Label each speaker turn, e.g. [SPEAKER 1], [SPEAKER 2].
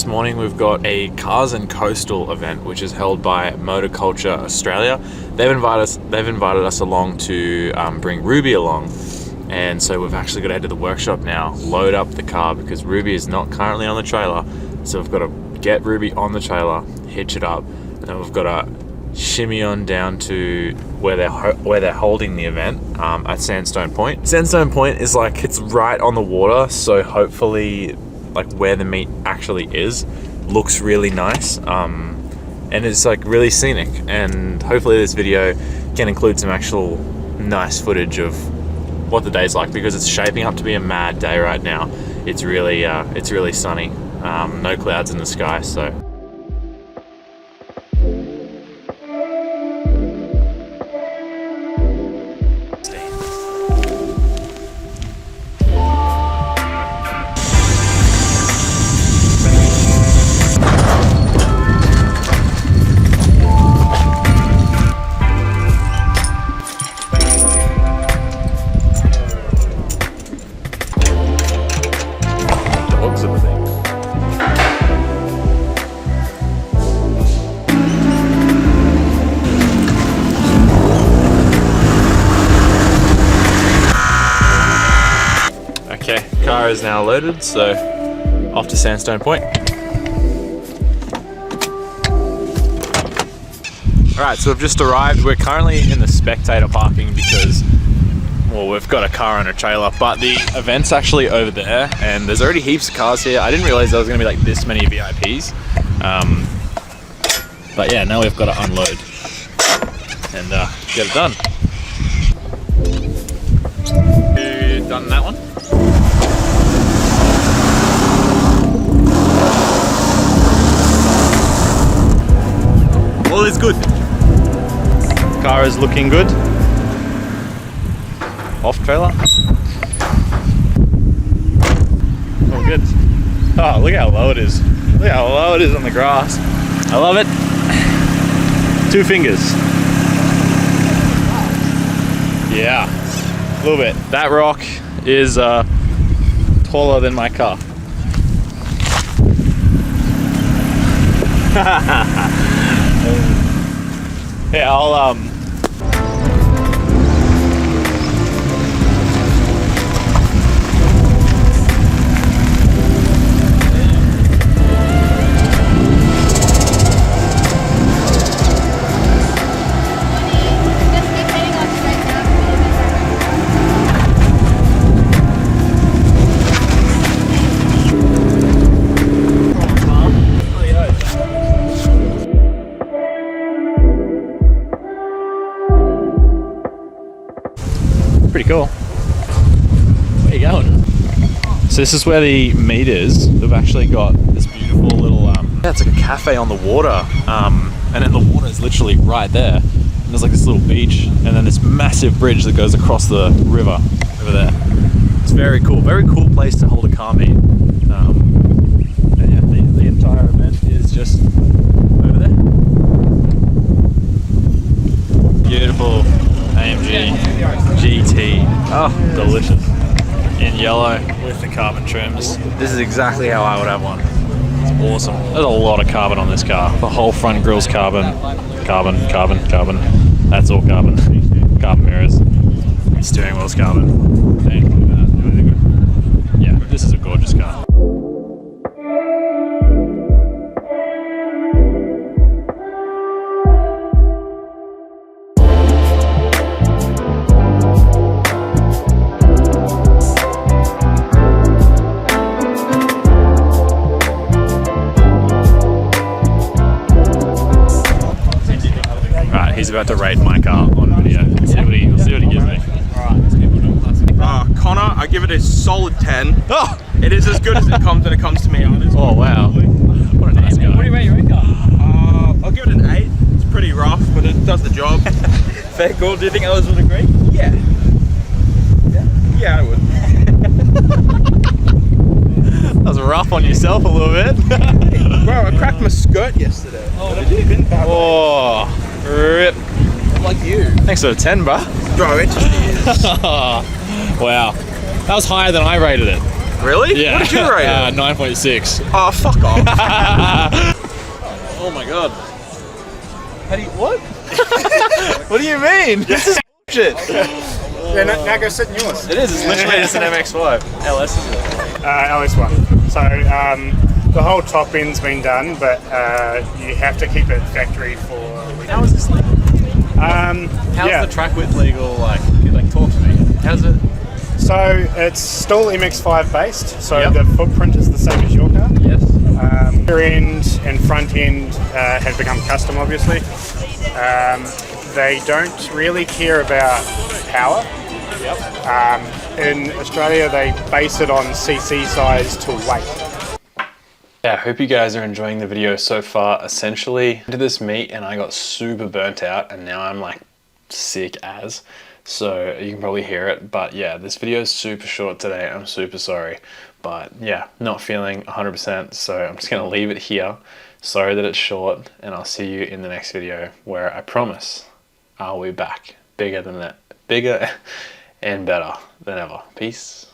[SPEAKER 1] this morning we've got a Cars and Coastal event which is held by Motorculture Australia. They've invited us along to bring Ruby along, and so we've actually got to head to the workshop now, load up the car because Ruby is not currently on the trailer. So we've got to get Ruby on the trailer, hitch it up, and then we've got to shimmy on down to where they're holding the event at Sandstone Point. Sandstone Point is like, it's right on the water, so hopefully like where the meet actually is looks really nice, and it's like really scenic, and hopefully this video can include some actual nice footage of what the day's like, because it's shaping up to be a mad day right now. It's really sunny, no clouds in the sky, so car is now loaded, so off to Sandstone Point. Alright, so we've just arrived. We're currently in the spectator parking because, well, we've got a car and a trailer, but the event's actually over there and there's already heaps of cars here. I didn't realize there was going to be like this many VIPs. But yeah, now we've got to unload and get it done. You done that one? All is good. Car is looking good. Off trailer. All good. Oh, look how low it is. Look how low it is on the grass. I love it. 2 fingers. Yeah, a little bit. That rock is taller than my car. Yeah, I'll pretty cool. Where are you going? So this is where the meet is. They've actually got this beautiful little, yeah, it's like a cafe on the water, and then the water is literally right there. And there's like this little beach, and then this massive bridge that goes across the river over there. It's very cool place to hold a car meet. And yeah, the entire event is just over there. Beautiful AMG GT. Oh, delicious. In yellow with the carbon trims. This is exactly how I would have one. It's awesome. There's a lot of carbon on this car. The whole front grille's carbon. Carbon. That's all carbon. Carbon mirrors. Steering wheel's carbon. Yeah, this is a gorgeous car. He's about to rate my car on video. We'll see what he gives me.
[SPEAKER 2] Connor, I give it a solid 10. Oh! It is as good as it comes when it comes to me.
[SPEAKER 1] Oh wow. What a nice guy.
[SPEAKER 3] What do you rate your own car?
[SPEAKER 2] I'll give it an 8. It's pretty rough, but it does the job.
[SPEAKER 3] Fair call. Do you think others would agree?
[SPEAKER 2] Yeah. Yeah, I would.
[SPEAKER 1] That was rough on yourself a little bit.
[SPEAKER 2] Bro, I cracked my skirt yesterday.
[SPEAKER 3] Oh, did you?
[SPEAKER 1] Oh, rip.
[SPEAKER 2] Like you.
[SPEAKER 1] Thanks for the 10, bro.
[SPEAKER 2] Bro, it just is.
[SPEAKER 1] Wow. That was higher than I rated it.
[SPEAKER 2] Really?
[SPEAKER 4] Yeah.
[SPEAKER 2] What did you rate it?
[SPEAKER 4] 9.6.
[SPEAKER 2] Oh, fuck off.
[SPEAKER 1] Oh my god. How do you what? What do you mean? This is shit.
[SPEAKER 5] Yeah, now go sit in yours.
[SPEAKER 1] It is. It's literally just an MX-5. LS is it?
[SPEAKER 5] LS1. So the whole top end's been done, but you have to keep it factory for.
[SPEAKER 1] How is this legal? How's
[SPEAKER 5] Yeah.
[SPEAKER 1] the track width legal? Like talk to me. How's it?
[SPEAKER 5] So it's still MX5 based. So
[SPEAKER 1] Yep.
[SPEAKER 5] the footprint is the same as your car.
[SPEAKER 1] Yes.
[SPEAKER 5] Rear end and front end have become custom, obviously. They don't really care about power. In Australia, they base it on CC size to weight.
[SPEAKER 4] Yeah, I hope you guys are enjoying the video so far. Essentially, I did this meet and I got super burnt out and now I'm like sick as. So you can probably hear it, but yeah, this video is super short today. I'm super sorry, but yeah, not feeling 100%. So I'm just gonna leave it here. Sorry that it's short, and I'll see you in the next video where I promise I'll be back bigger than that, bigger and better than ever. Peace.